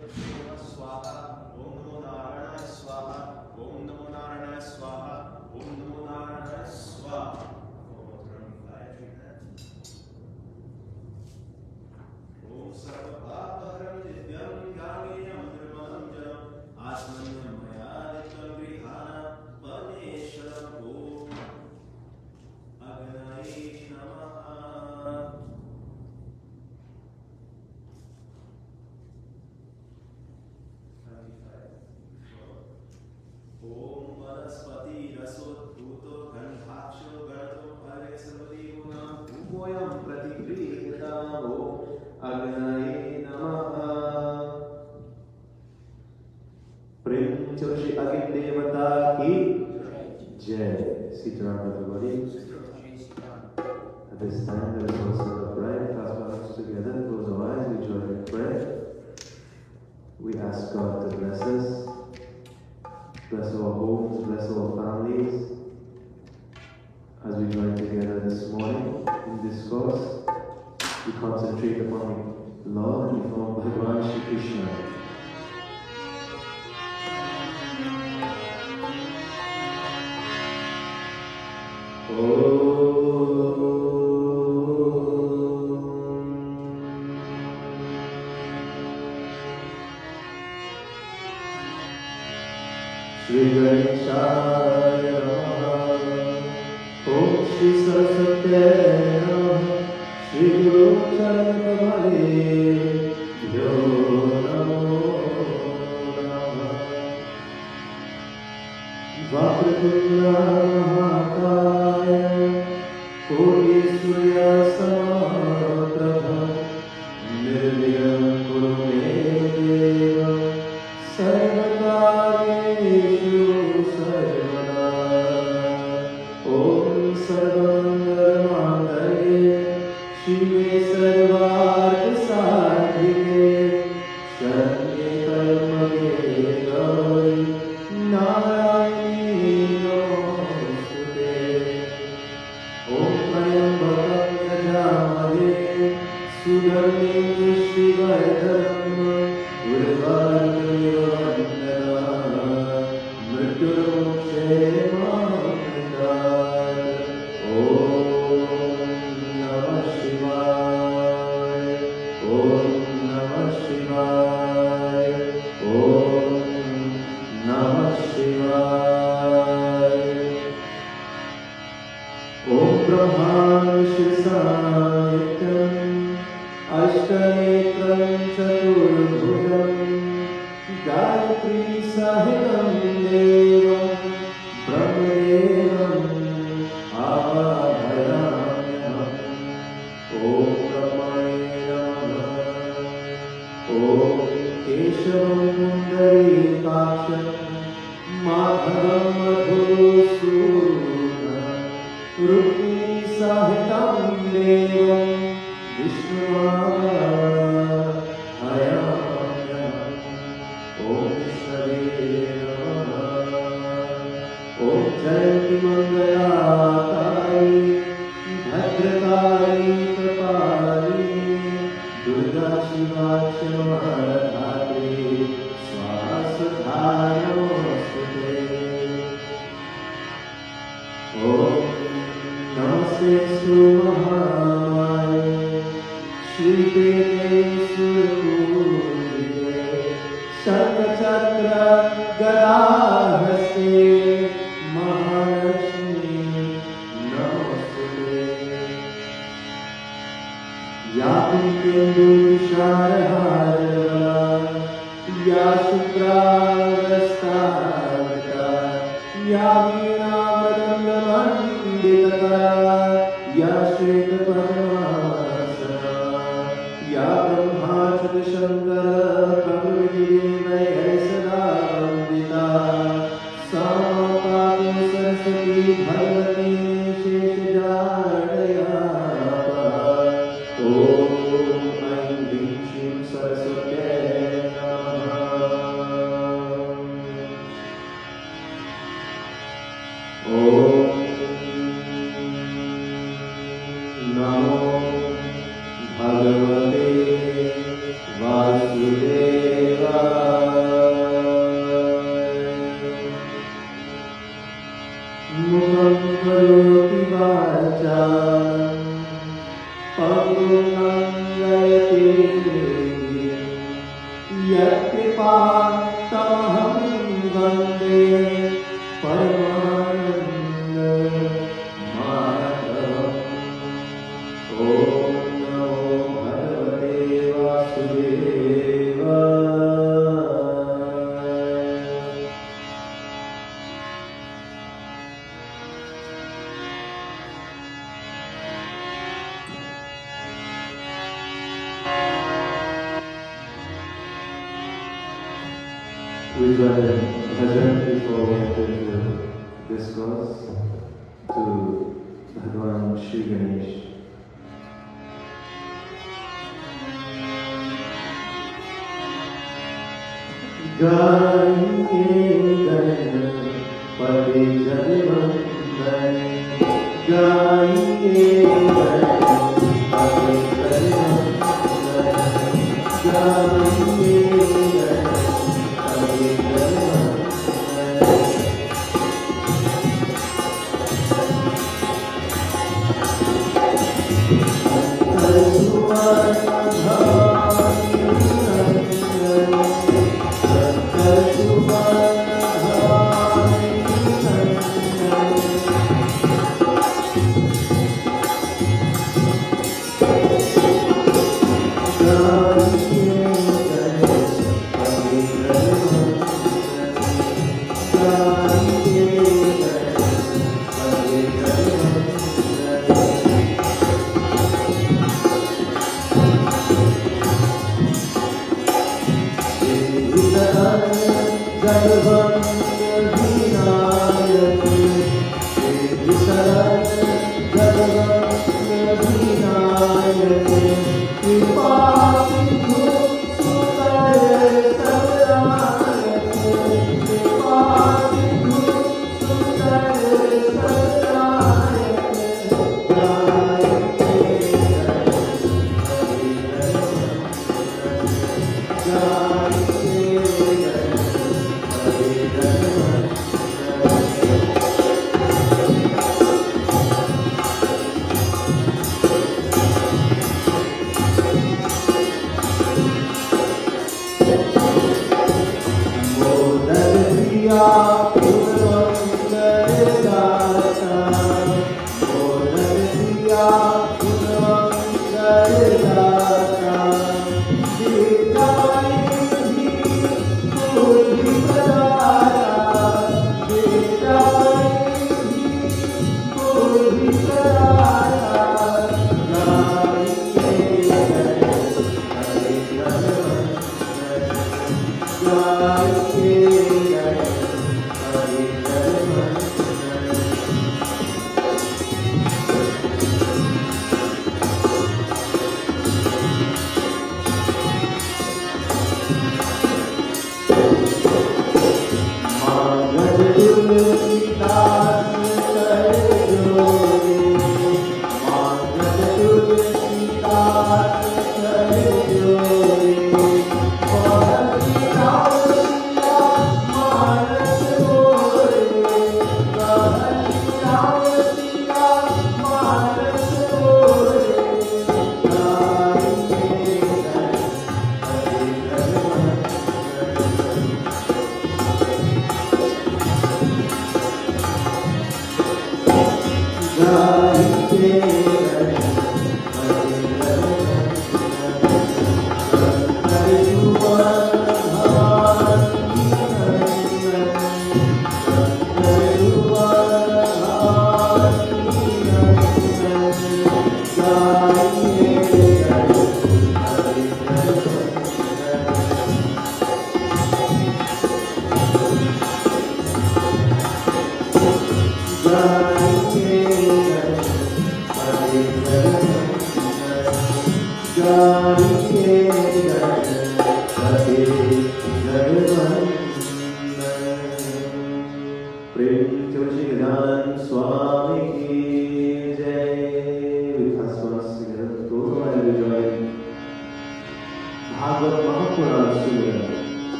स्वाहा ओम नमो नारायणाय स्वाहा ओम नमो नारायणाय स्वाहा ओम नमो नारायणाय स्वाहा ओम सर्वपापहरं दिव्यं ज्ञानेयं निर्मलं जलम् आत्मन्यं मयादितं गृहाण परमेश्वरम् ओम अग्नये नमः। ओम वनस्पति रसोद्भूतो गंधाक्षो गणतो फले सर्वदेवनां भूमोऽयं प्रतिगृह्यताम् ओम अग्नये नमः। प्रेम चलो श्री अग्नि देवता की जय। Sitaram everybody. At this time there is also a prayer. Clasp our hands together, close our eyes, we join in prayer. We ask God to bless us. Bless our homes, bless our families. As we join together this morning in discourse, we concentrate upon the Lord, we form Bhagavan Shri Krishna. Shri Ganeshaya Namaha Om Shri Saraswate Namaha Shri Guru Charanamale Yo Namo Namaha Vakratunda Mahakaya Koti Surya Samaprabha Nirvigam Kuru Me Deva Sarvakareshu sarvada Om Sarvamangalamangale Shive Sarvarthasarthike Shanye Karmage Gauri Narayani Namostute Om Trayambakam Yajamale Sudarmim Shivardhanam Urvartamiva Vandana Mrityurmukshemamritat Om Namah Shivaya Om Namah Shivaya Om Namah Shivaya Om Brahma Shrisayitam Ashtanetram Chaturbhujam Gayatri Sahitam Devam Brahmadevam Avadhayamyam Om Brahmane Namaha Om Keshavam Pundarikaksham Madhavam Madhusudanam Rukmini Sahitam Devam Vishwaram Om Shri Namaha Om Jayanti Mangalatari Bhadrakari Kapali Durga Shiva Shama Dhatri Swasudha Namostute Om Namaste Sumahaya Shri Pete Surpujite Shakachakra Gadahase Maharashmi Namostute Ya Kunkendu Sharahara Ya Shukrastavrita Ya Veena Madanga Manditaka Ya Shweta Padmasana Ya Brahma Chitra Shankara Prabhuvidevaya Sada Vandita Samapati Saraswati Bhagavati Sheshajadaya Om Aim Vim Shim यत्कृपा तमहं वन्दे परमानन्द माधवम्। ॐ नमो भगवते वासुदेवाय। We join the bhajan before we enter the discourse to Bhagwan Shri Ganesh. गाएंगे गणपति जगवंदन, गाएंगे गणपति जगवंदन, गाएंगे गणपति जगवंदन।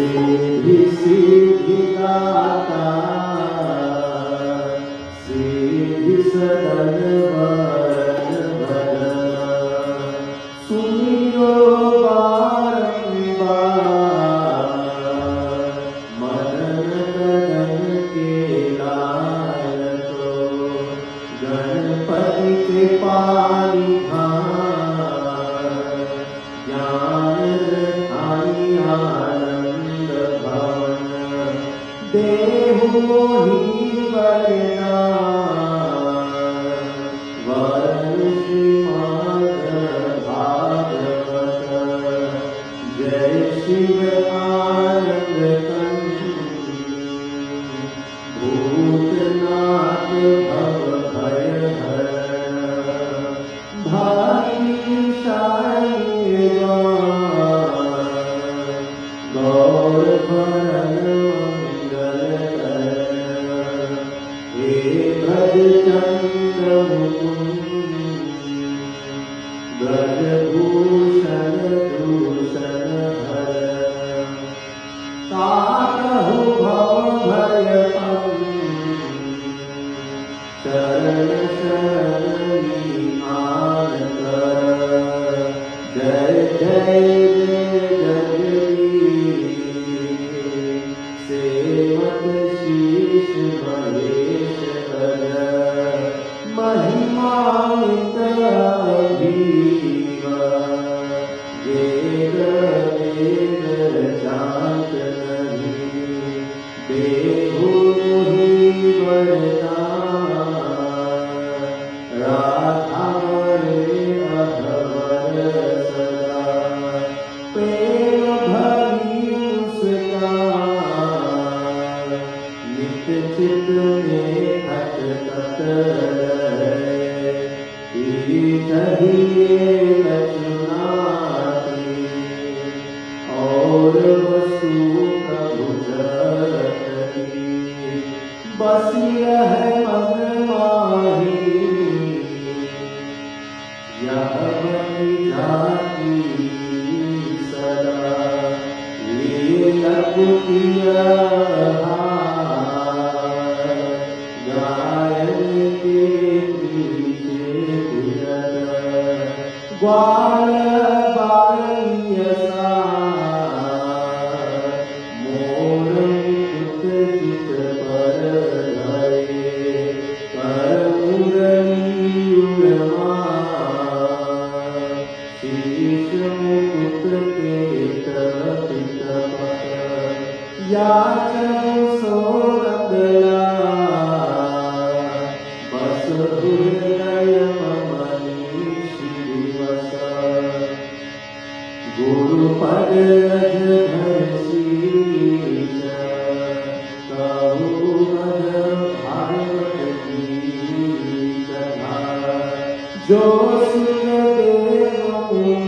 रिद्धि सिद्धि दाता सिद्धि सदन वरन भजना सुमिरो बारंबार मनन तन के लाल को गणपति कृपाली आनंद भवन देहु मोहि वरना वरन श्रीमद् भागवत जय शिव आनंद भूतनाथ भव भय हरण भाग्यशाली गौर भरण मंगल करण हे ब्रज चंद्र मुकुंद ब्रज भूषण भूषण हरण ताकहु भव भय शरण शरण आन कर जय जय सेवक शीश महेश कर महिमानित अभीव वेद वेद जानत नहीं देहु मोहि वरदान राधा रे अधवर सदा प्रेम भरी मुस्कान नित चित में खटखट रहे कहिए लक्ष्मणाति और वसु प्रभु जगति बसी है मन माही यह बनी जाती सदा लिए लकुतिया गायन के पीछे फिरत ग्वाल बालियसा मोर मुकुट चित पर धरे कर मुरली उड़मा शीश मुकुट के तप तपत याचन सो रंगला बस हृदय मनीष दिवस गुरु पद रज धर शीश कहु मद भागवत की कथा जो सुन देव मुनि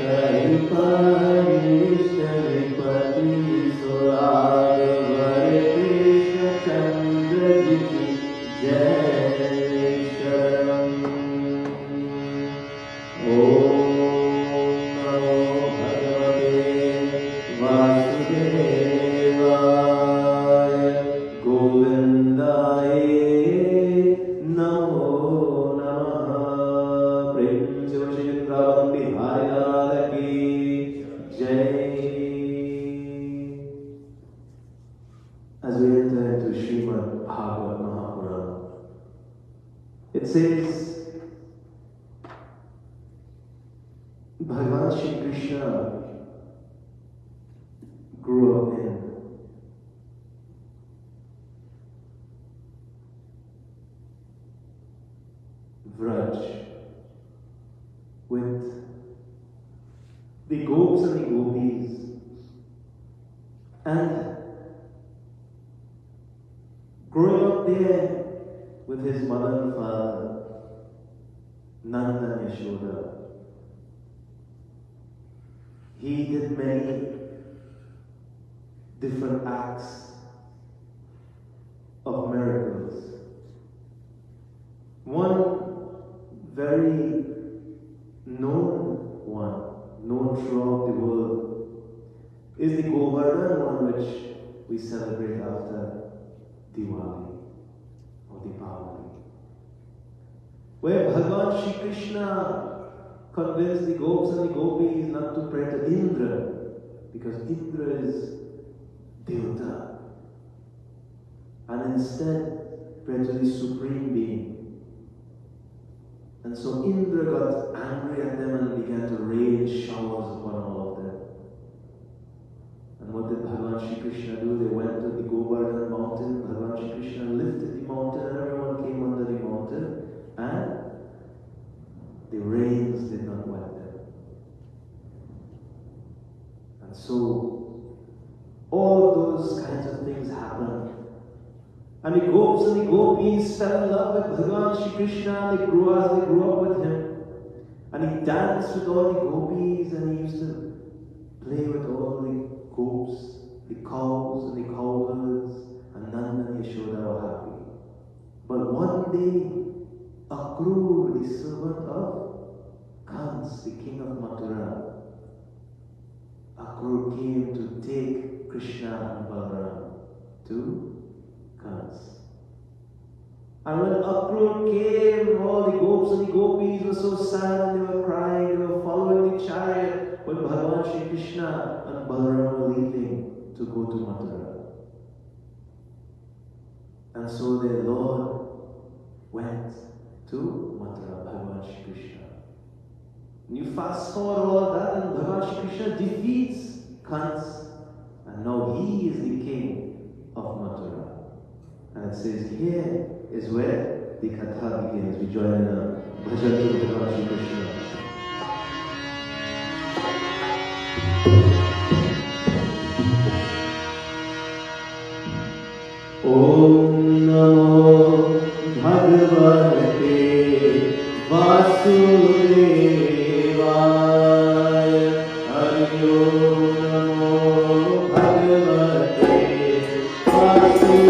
कहि परिष्ट विपति सुराग वर कृष्ण चंद्र जी की जय शरण ओम नमो भगवते वासुदेवाय गोविंदाय नमो नमः प्रेम से श्री वृंदावन बिहारी लाल की जय। As we enter into Srimad Bhagavad Mahapurana, it says Bhagavan Shri Krishna grew up in Vraj with the gopis and the gopis, and growing up there with his mother and father, Nanda and Yashoda, he did many different acts of miracles. One very known one, known throughout the world, is the Govardhan one, which we celebrate after Diwali or Deepavali, where Bhagavan Shri Krishna convinced the gopis and the gopis not to pray to Indra, because Indra is Devata, and instead pray to the Supreme Being. And so Indra got angry at them and began to rain showers upon all of them. And what did Bhagavan Shri Krishna do? They went to the Govardhan mountain. Bhagavan Shri Krishna lifted the mountain and everyone came under the mountain, and the rains did not wet them. And so all of those kinds of things happened. And the gopis and the gopis fell in love with Bhagavan Shri Krishna. They grew up with him. And he danced with all the gopis, and he used to play with all the goats, the cows and the cowgirls, and Nanda and Yashoda were happy. But one day, Akrur, the servant of Kans, the king of Mathura, Akrur came to take Krishna and Balaram to Kans. And when Akrur came, all the gopis and the gopis were so sad, they were crying, they were following the chariot when Bhagavan Shri Krishna and Balaram were leaving to go to Mathura. And so their Lord went to Mathura, Bhagavan Shri Krishna. And you fast forward all that, and Bhagavan Shri Krishna defeats Kans, and now he is the king of Mathura. And it says, here is where the Katha begins. We join in a bhajan to Bhagavan Shri Krishna. Om Namo Bhagavate Vasudevaya. Hari Om Namo Bhagavate Vasudevaya.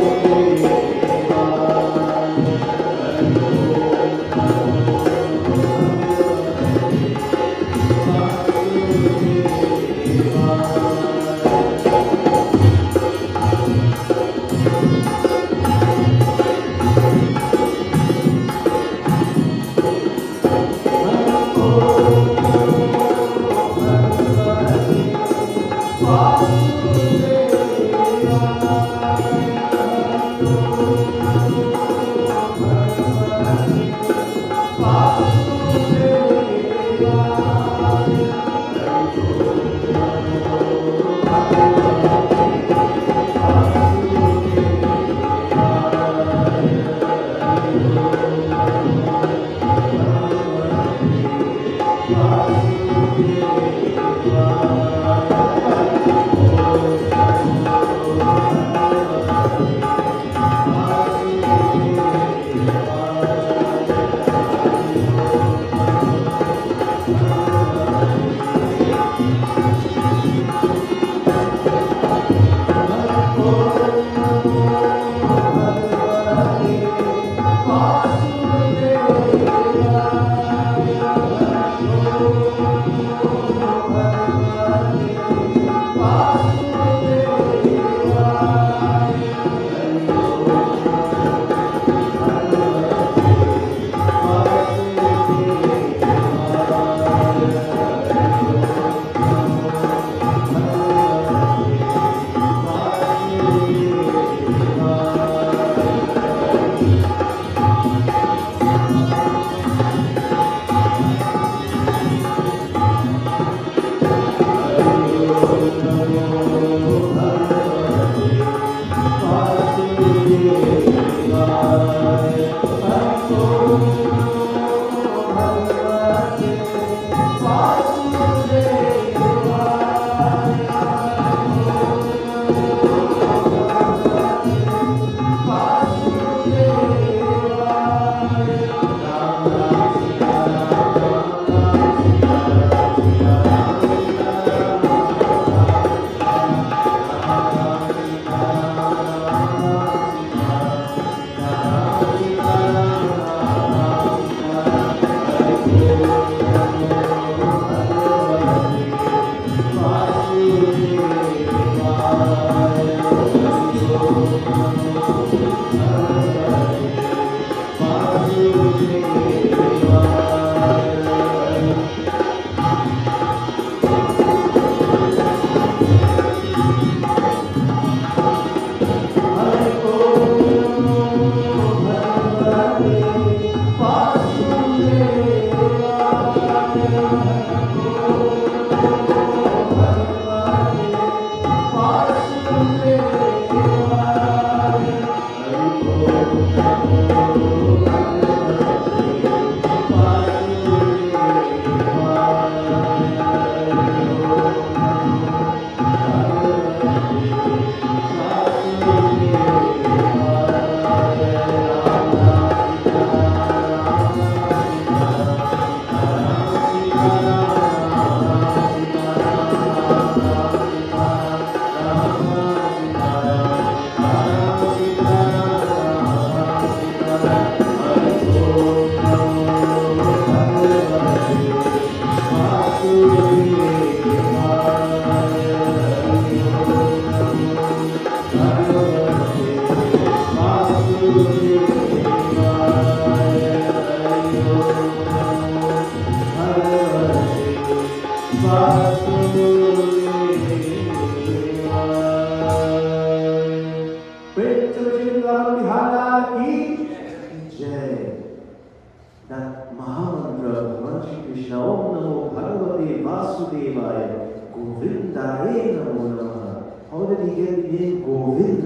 Govindaya Namo Namaha. How did he get the name Govind?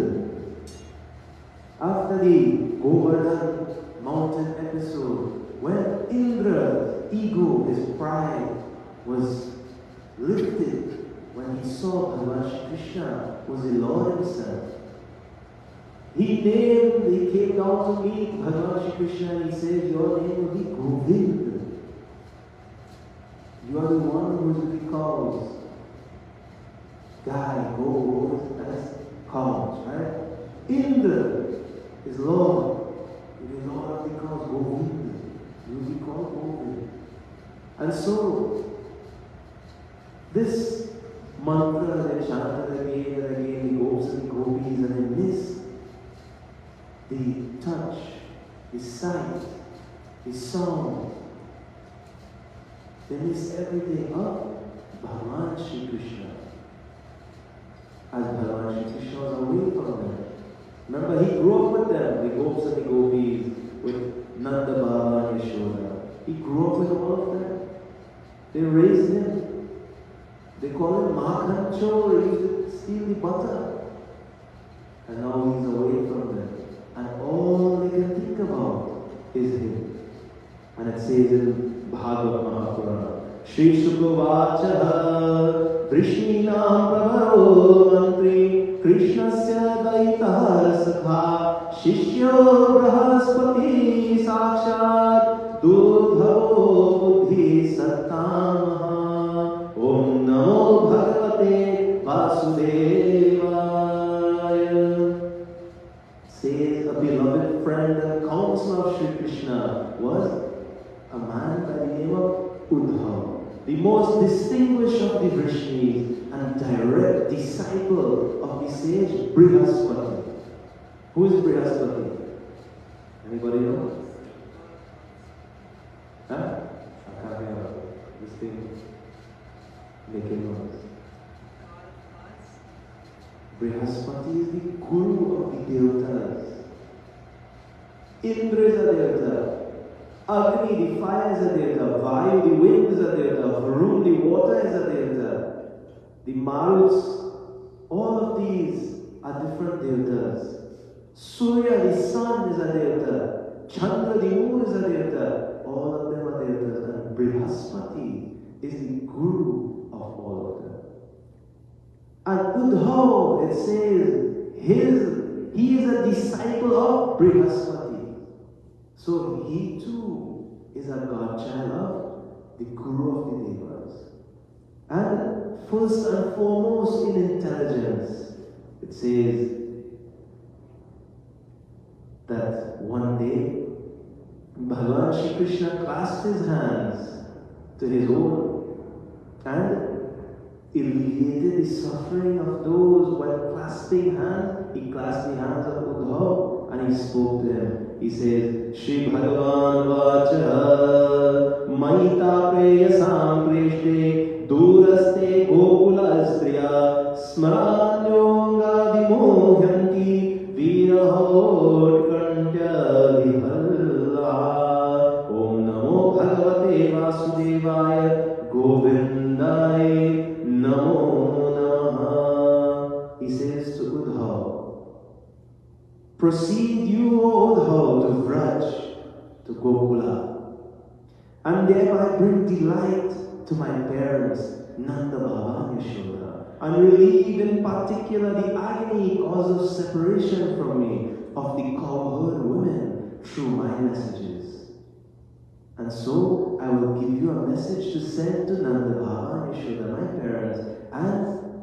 After the Govardhan mountain episode, when Indra's ego, his pride, was lifted, when he saw Bhagavan Shri Krishna was the Lord himself, he came down to meet Bhagavan Shri Krishna and he said, your name will be Govind. You are the one who is to be called guy, goat, that's called, right? Indra is Lord. It is Lord because Govind. You will be called Govind. And so, this mantra they chanted again and again, the gopis and the gopis, and they miss the touch, the sight, the song. They miss everything of Bhagavan Shri Krishna. As Bhagavan Shri Krishna was away from them. Remember, he grew up with them, the gopis and the gopis, with Nanda Baba and Yashoda. He grew up with all of them. They raised him. They call him Makhan Chor. He used to steal the butter. And now he's away from them. And all they can think about is him. And it says in Bhagavad Mahapurana, Shri Shukavachaha Vrishninam Pravaro Mantri Krishnasya Daitah Sakha Shishyo Brahaspati Sakshat Dudhavo Buddhi Sattamaha Om Namo Bhagavate Vasudevaya. Says a beloved friend and counselor of Shri Krishna was a man by the name of Uddhava, the most distinguished of the Vrishnis and direct disciple of the sage Brihaspati. Who is Brihaspati? Anybody know? Huh? I can't hear this thing. Making noise. Brihaspati is the guru of the devatas. Indra is a devata. Agni, the fire is a devata. Vayu, the wind is a devata. Varun, the water is a devata. The Maruts, all of these are different devatas. Surya, the sun is a devata. Chandra, the moon is a devata. All of them are devatas. And Brihaspati is the guru of all of them. And Uddhava, it says, he is a disciple of Brihaspati. So he too is a godchild of the Guru of the Devas. And first and foremost in intelligence, it says that one day Bhagavan Shri Krishna clasped his hands to his own and alleviated the suffering of those while clasping hands. He clasped the hands of Uddhava and he spoke to him. He says, Shri Bhagavan Vacha Maita Preyasam Preshte Duraste Gokula Striya Smaranyonga Vimohyanti Virahot Kantya Vihalla Om Namo Bhagavate Vasudevaya Govindai Namo Namaha. He says to Uddhava, proceed you, O Uddhava, to Vraj, to Gokula, and thereby bring delight to my parents, Nanda Baba and Yashoda, and relieve in particular the agony cause of separation from me of the cowherd women through my messages. And so I will give you a message to send to Nanda Baba and Yashoda, my parents, and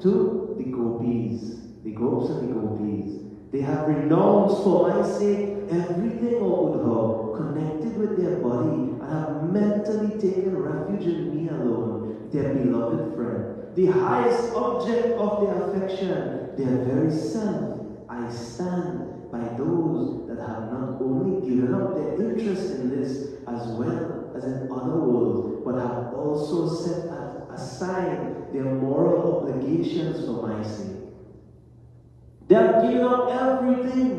to the gopis, the gopis and the gopis. They have renounced for my sake everything, O Uddhava, connected with their body, and have mentally taken refuge in me alone, their beloved friend, the highest object of their affection, their very self. I stand by those that have not only given up their interest in this as well as in other worlds, but have also set aside their moral obligations for my sake. They have given up everything,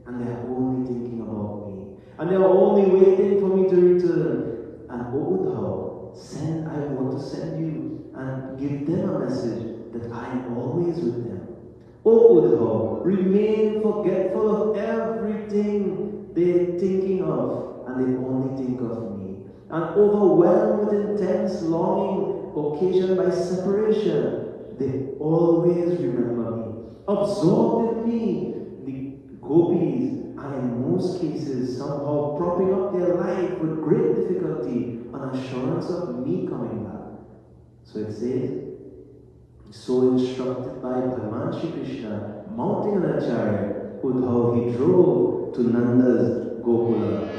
and they are only thinking about me. And they are only waiting for me to return. And O Uddhava, I want to send you and give them a message that I am always with them. O Uddhav, remain forgetful of everything they're thinking of, and they only think of me. And overwhelmed with intense longing occasioned by separation, they always remember me. Absorbed in me, the gopis are in most cases somehow propping up their life with great difficulty on assurance of me coming back. So it says, so instructed by Bhagavan Shri Krishna, mounting on a chariot, Uddhav he drove to Nanda's Gokula.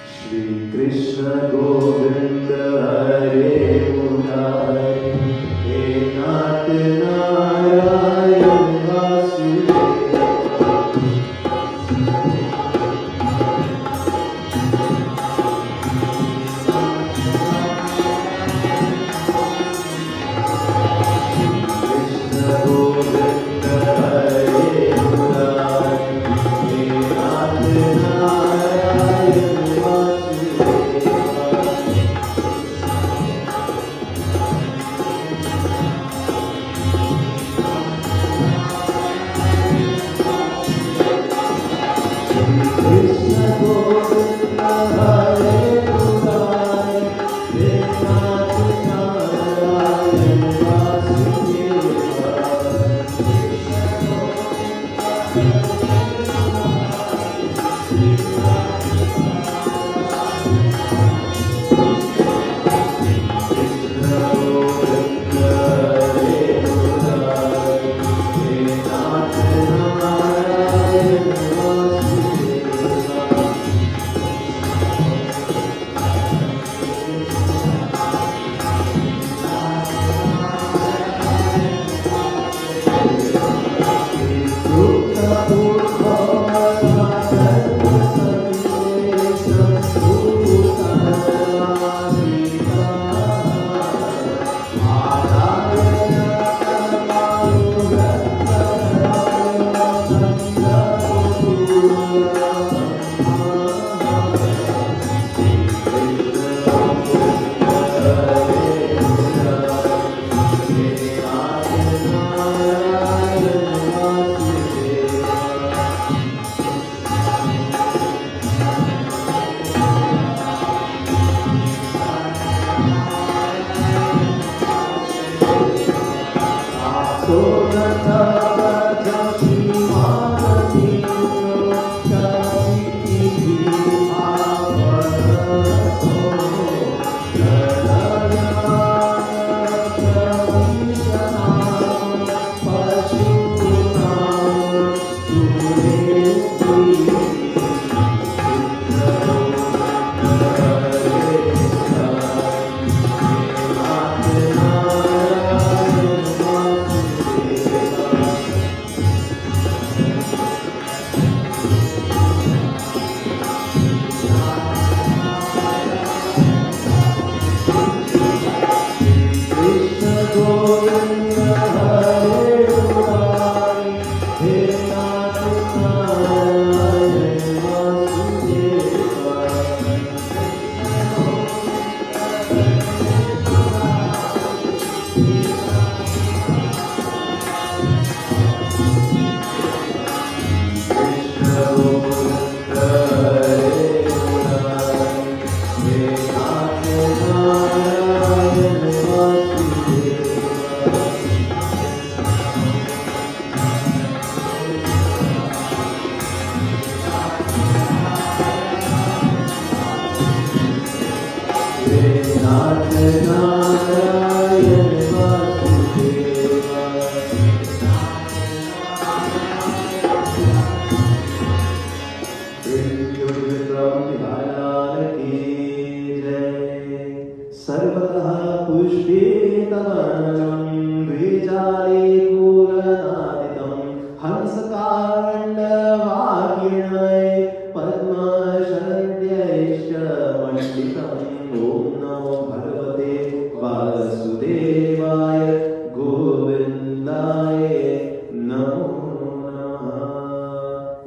Shri Krishna Govinda Hare Murari, He Nath Narayan Vasudeva.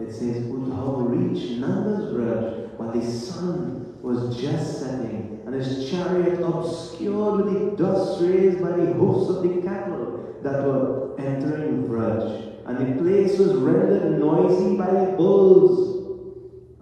It says, Uddhav reached Nanda's sun was just setting, and his chariot obscured with the dust raised by the hoofs of the cattle that were entering Vraj. And the place was rendered noisy by the bulls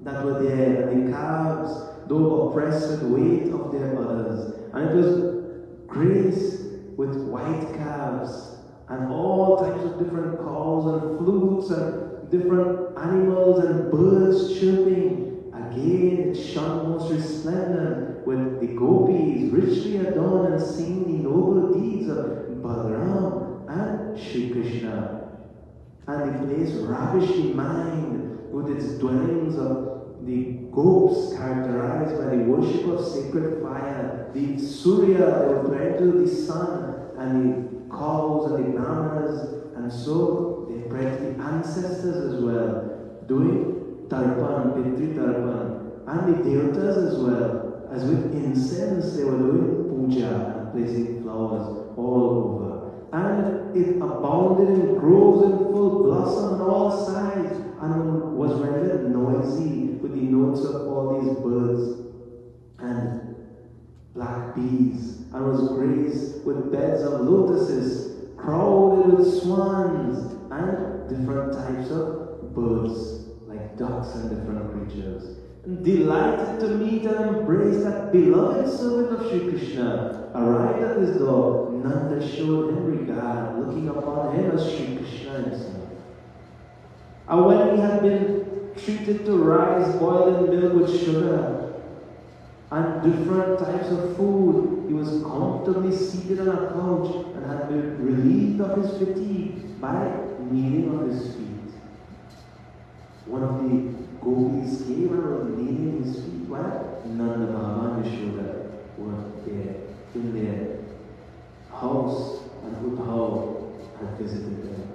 that were there, and the calves, though oppressed with weight of their mothers. And it was graced with white calves, and all types of different calls and flutes and different animals and birds chirping. Again, it shone most resplendent with the gopis richly adorned and singing the noble deeds of Balaram and Shri Krishna. And the place ravished the mind with its dwellings of the gopis characterized by the worship of sacred fire, the Surya, they were praying to the sun, and the cows and the brahmanas, and so they prayed to the ancestors as well, doing tarpan, pitri tarpan, and the devatas as well, as with incense they were doing puja and placing flowers all over. And it abounded in groves in full blossom on all sides, and was rendered noisy with the notes of all these birds and black bees, and was graced with beds of lotuses, crowded with swans, and different types of birds, like ducks and different creatures. And delighted to meet and embrace that beloved servant of Shri Krishna, arrived at his door, Nanda showed him regard, looking upon him as Shri Krishna himself. And when he had been treated to rice boiled in milk with sugar and different types of food, he was comfortably seated on a couch and had been relieved of his fatigue by kneeling on his feet. One of the gopis came and was kneeling his feet while Nanda Baba and Yashoda were there in their house, and Uddhav had visited them.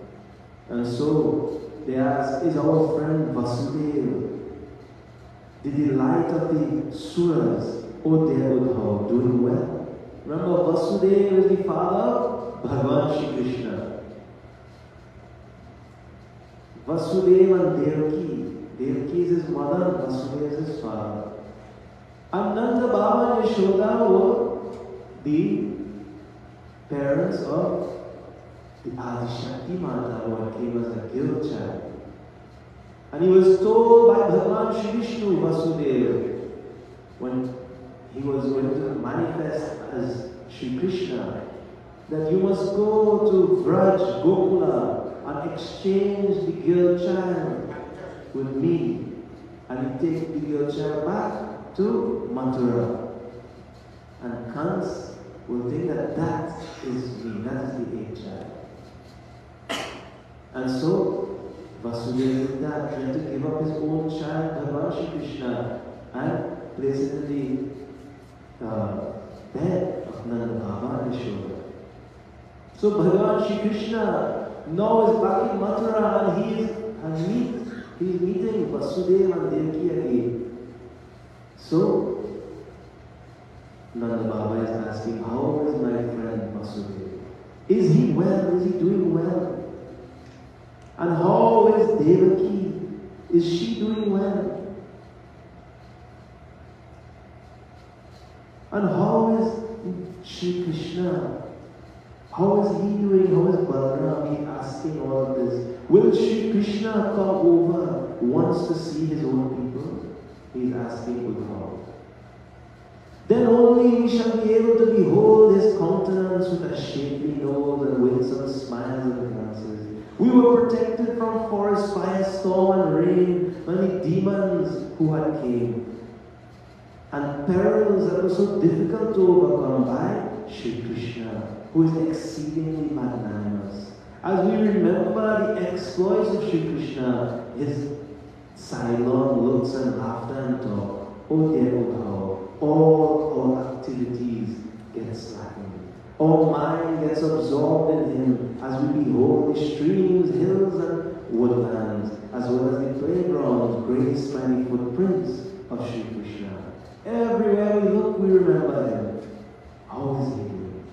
And so they asked, is our friend Vasudeva, the delight of the Suras, O dear Uddhav, doing well? Remember, Vasudeva is the father of Bhagavan Shri Krishna. Vasudeva and Devaki. Devaki is his mother, Vasudeva is his father. And Nanda Baba and Yashoda were the parents of the Adishakti Mata, who came as a girl child. And he was told by Bhagavan Shri Vishnu, Vasudeva, when he was going to manifest as Shri Krishna, that you must go to Vraj, Gokula, and exchange the girl child with me, and you take the girl child back to Mathura. And Kans will think that that is me, that is the eighth child. And so Vasudeva did that, tried to give up his own child, Bhagavan Shri Krishna, and place it in the bed of Nanda Baba and Yashoda. So Bhagavan Shri Krishna now is back in Mathura, and he is meeting Vasudeva and Devaki again. So Nanda Baba is asking, how is my friend Vasudeva? Is he well? Is he doing well? And how is Devaki? Is she doing well? And how is Shri Krishna? How is he doing? How is Balaram? He's asking all of this. Will Shri Krishna come over once to see his own people? He's asking Uddhav. Then only we shall be able to behold his countenance with a shapely nose and winsome smiles and glances. We were protected from forest fire, storm and rain, by the demons who had came, and perils that were so difficult to overcome by Shri Krishna, who is exceedingly magnanimous. As we remember the exploits of Shri Krishna, his sidelong looks and laughter and talk, oh dear Uddhav, all our activities get slackened. Our mind gets absorbed in him as we behold the streams, hills and woodlands, as well as the playgrounds graced by the footprints of Shri Krishna. Everywhere we look, we remember him. How is he doing?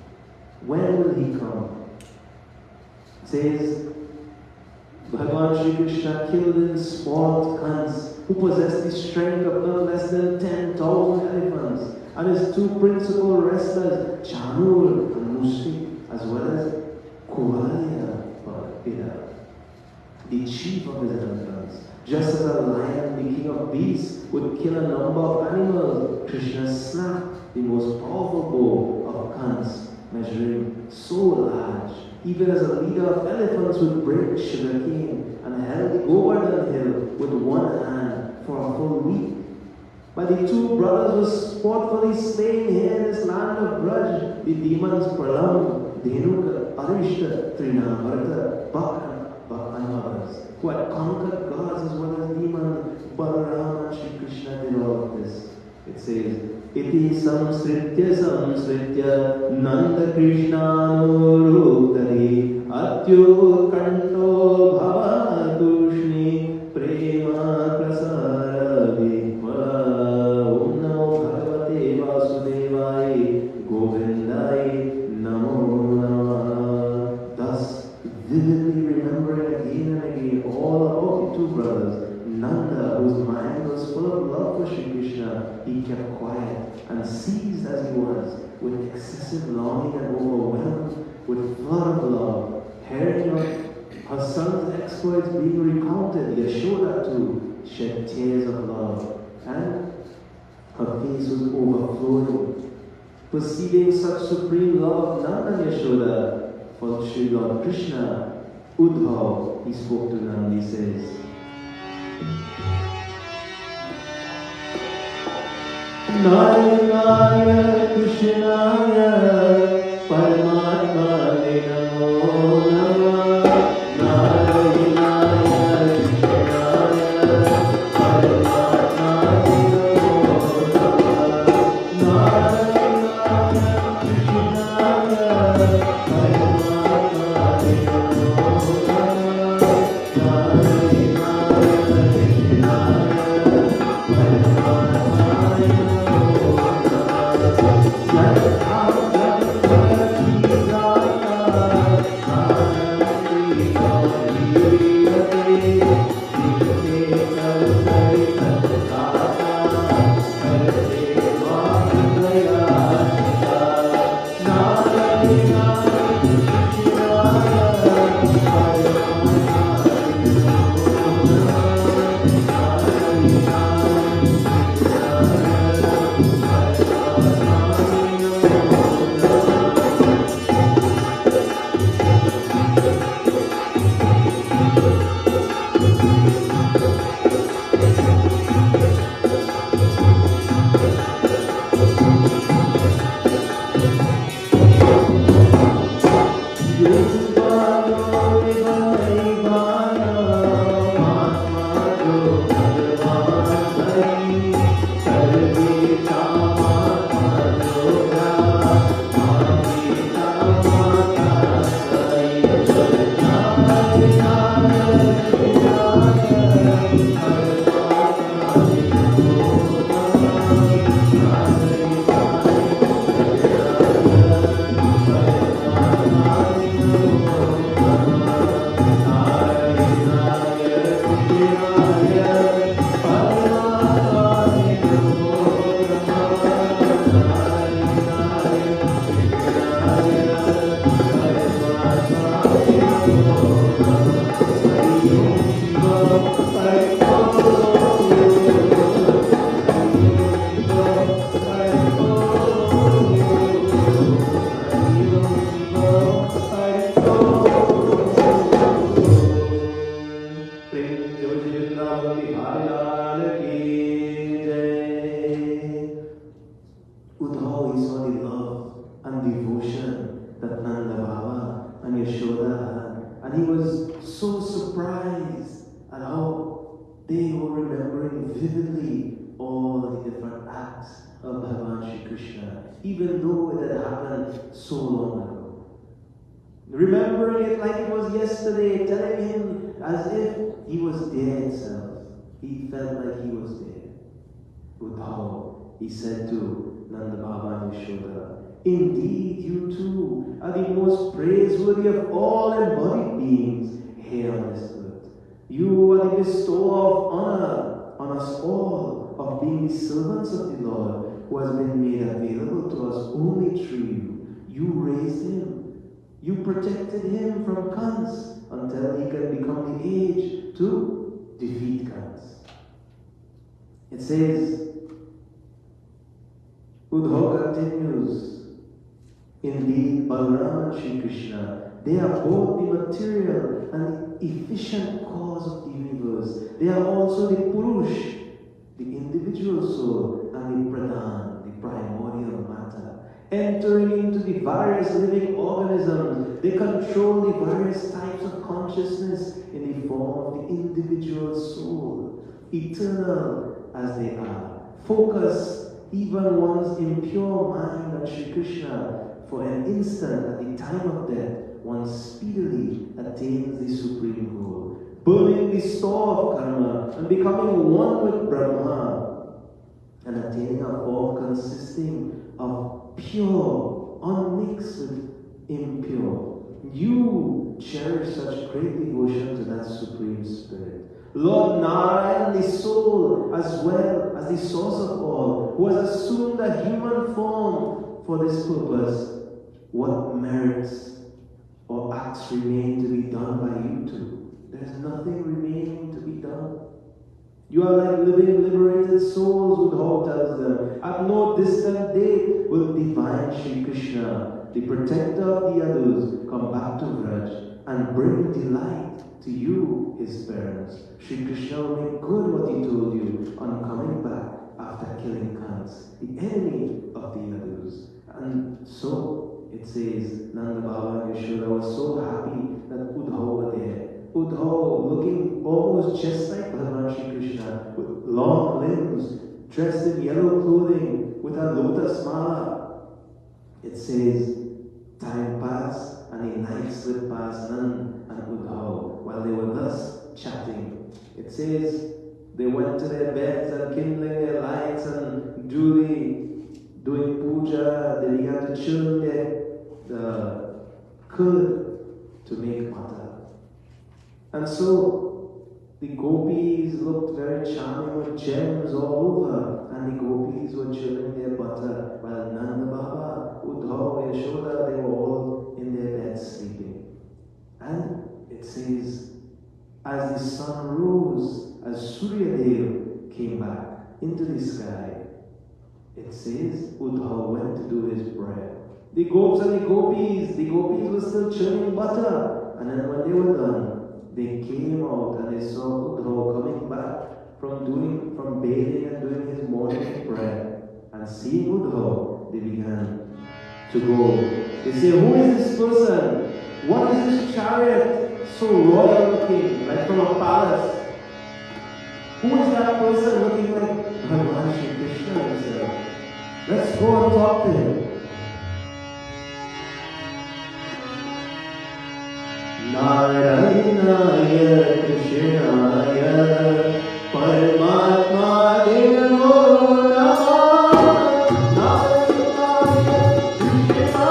When will he come? It says, Bhagavan Shri Krishna killed in sport Kans who possessed the strength of none less than 10,000 elephants, and his two principal wrestlers, Chanur and Mushrik, as well as Kuvalaya Pida, the chief of his elephants. Just as a lion, the king of beasts, would kill a number of animals, Krishna snapped the most powerful bow of Kans, measuring so large, even as a leader of elephants would break sugarcane, and held the Govardhan hill with one hand for a full week. But the two brothers were sportfully slain here in this land of Braj, the demons Pralam, Dhenuka, Arishta, Trinavarta, Baka, and others, who had conquered gods as well as demons. Balaram and Shri Krishna did all of this. It says, Iti samsritya Nanda Krishna Nurudari Atyu Kanto Bhava Dushni Prema Prasara Vihvala Om Namo Bhagavate Vasudevai Govindai Namo Namah. Thus, vividly remembering again and again all about the two brothers, Nanda, whose mind was full of love for Shri Krishna, he kept quiet and seized as he was with excessive longing and overwhelmed with flood of love, hearing of her son's exploits being recounted. Yashoda too shed tears of love, and her face was overflowing. Perceiving such supreme love of Nanda and Yashoda for Sri Lord Krishna, Uddhav, he spoke to Nanda, he says, Narayana Krishnaya Paramatmane Namo Namah. Narayana Krishnaya Paramatmane Namo Namah. Narayana Krishnaya Paramatmane Namo even though it had happened so long ago. Remembering it like it was yesterday, telling him as if he was there himself. He felt like he was there. Uddhav, he said to Nanda Baba and Yashoda, indeed, you too are the most praiseworthy of all embodied beings here on this earth. You are the bestower of honor on us all of being the servants of the Lord, who has been made available to us only through you. You raised him. You protected him from cons until he can become the age to defeat cons. It says, Uddhava continues, indeed, Balaram and Shri Krishna, they are both the material and the efficient cause of the universe. They are also the Purush, the individual soul, and the Pradhan, the primordial matter. Entering into the various living organisms, they control the various types of consciousness in the form of the individual soul, eternal as they are. Focus even one's impure mind on Shri Krishna for an instant at the time of death, one speedily attains the supreme goal, burning the store of karma and becoming one with Brahma, and attaining a form consisting of pure, unmixed with impure. You cherish such great devotion to that Supreme Spirit. Lord Narayan, the soul, as well as the source of all, who has assumed a human form for this purpose, what merits or acts remain to be done by you two? There is nothing remaining to be done. You are like living, liberated souls, Uddhava tells them. At no distant day will divine Shri Krishna, the protector of the others, come back to Vraj and bring delight to you, his parents. Shri Krishna will make good what he told you on coming back after killing Kans, the enemy of the others. And so, it says, Nanda Baba and Yashoda were so happy that Uddhava were there. Uddhava looking almost just like Bhagavan Shri Krishna, with long limbs, dressed in yellow clothing, with a lotus mala. It says, time passed and a night slipped past Nand and Uddhava while they were thus chatting. It says, they went to their beds and kindling their lights and duly doing puja. They began to churn the curd to make butter. And so the gopis looked very charming with gems all over, and the gopis were churning their butter while Nanda Baba, Uddhava, Yashoda, they were all in their beds sleeping. And it says, as the sun rose, as Suryadev came back into the sky, it says Uddhava went to do his prayer. The gopis and the gopis were still churning butter. And then when they were done, they came out and they saw Uddhava coming back from bathing and doing his morning prayer. And seeing Uddhava, they began to go. They say, who is this person? What is this chariot so royal looking, like from a palace? Who is that person looking like Bhagavan Shri Krishna himself? Let's go and talk to him. Narayana Krishnaya Paramatma Namo Namah Narayana Krishna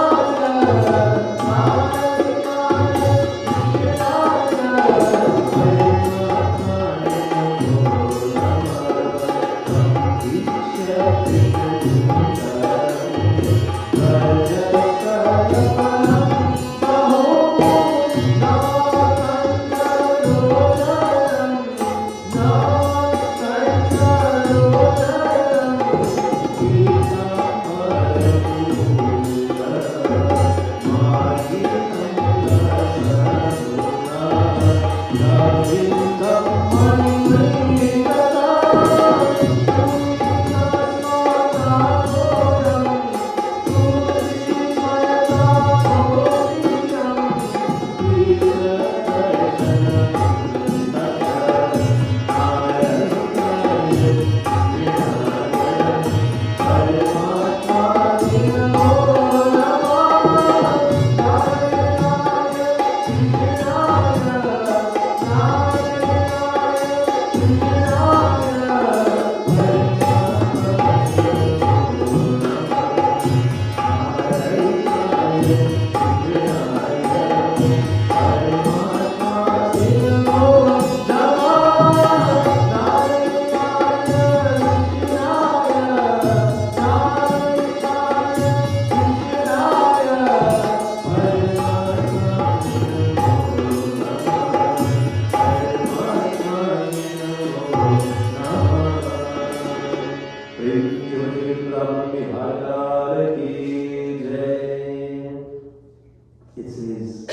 It says,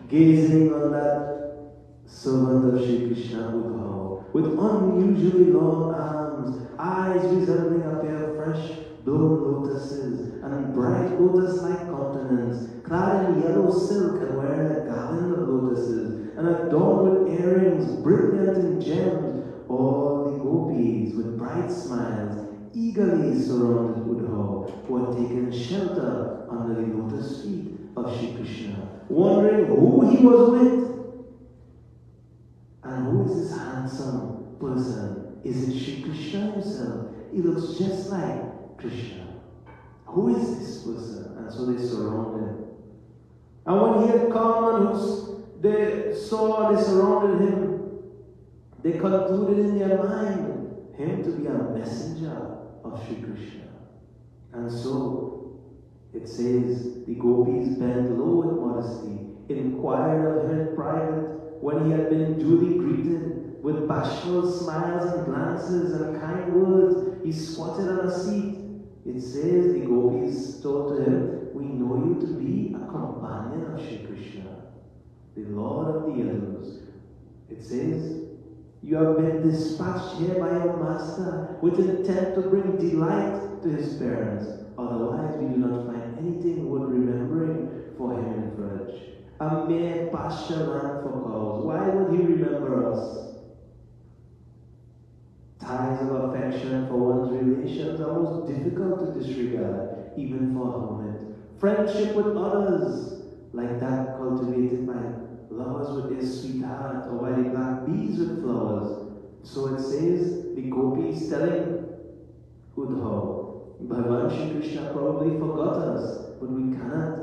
gazing on that servant of Shri Krishna with unusually long arms, eyes resembling a pair of fresh blown lotuses, and bright lotus-like countenance, clad in yellow silk and wearing a garland of lotuses, and adorned with earrings brilliant in gems, all the gopis with bright smiles eagerly surrounded Uddhava, who had taken shelter under the lotus feet of Shri Krishna, wondering who he was with. And who is this handsome person? Is it Shri Krishna himself? He looks just like Krishna. Who is this person? And so they surrounded him. And when he had come and they surrounded him, they concluded in their mind him to be a messenger of Shri Krishna. And so it says the gopis bent low with modesty, inquired of him in private when he had been duly greeted with bashful smiles and glances and kind words. He squatted on a seat. It says the gopis told to him, "We know you to be a companion of Shri Krishna, the Lord of the Yadus." It says, "You have been dispatched here by your master with intent to bring delight to his parents. Otherwise, we do not find anything worth remembering for him in Vraj. A mere pasture land for cows. Why would he remember us?" Ties of affection for one's relations are most difficult to disregard, even for a moment. Friendship with others, like that cultivated by lovers with their sweetheart, or by the black bees with flowers. So it says, the gopis telling Uddhava, Bhagavan Shri Krishna probably forgot us, but we cannot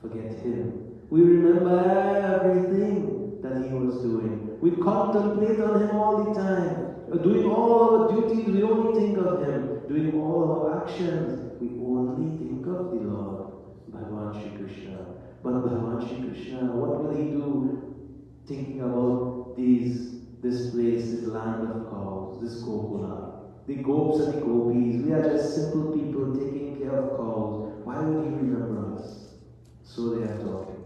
forget him. We remember everything that he was doing. We contemplate on him all the time. Doing all our duties, we only think of him. Doing all our actions, we only think of the Lord, Bhagavan Shri Krishna. But Bhagavan Shri Krishna, what will he do thinking about this place, this land of cows, this Gokula? The gopis and the gopis, we are just simple people taking care of cows. Why would he remember us? So they are talking.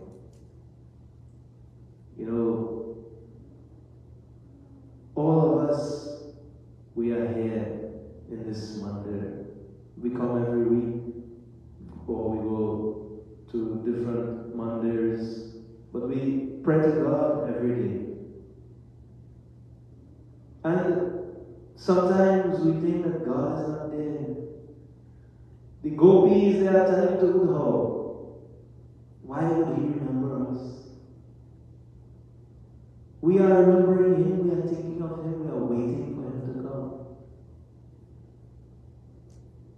You know, all of us, we are here in this Mandir. We come every week, or we go to different Mandirs, but we pray to God every day. And sometimes we think that God is not there. The gopis, they are telling to Uddhava, why would he remember us? We are remembering him, we are thinking of him, we are waiting for him to come.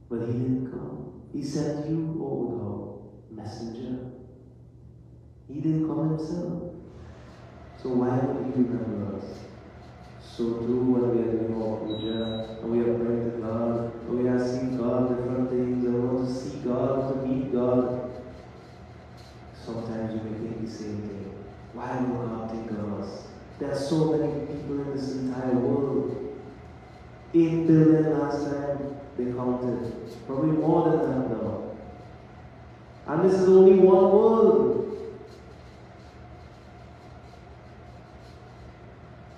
But he didn't come. He sent you, O Uddhava, messenger. He didn't come himself. So why would he remember us? So too, when we are doing our puja, and we are praying to God, and we are asking God different things, and we want to see God, to meet God, sometimes we may think the same thing. Why will God think of us? There are so many people in this entire world. 8 billion last time they counted. Probably more than that now. And this is only one world.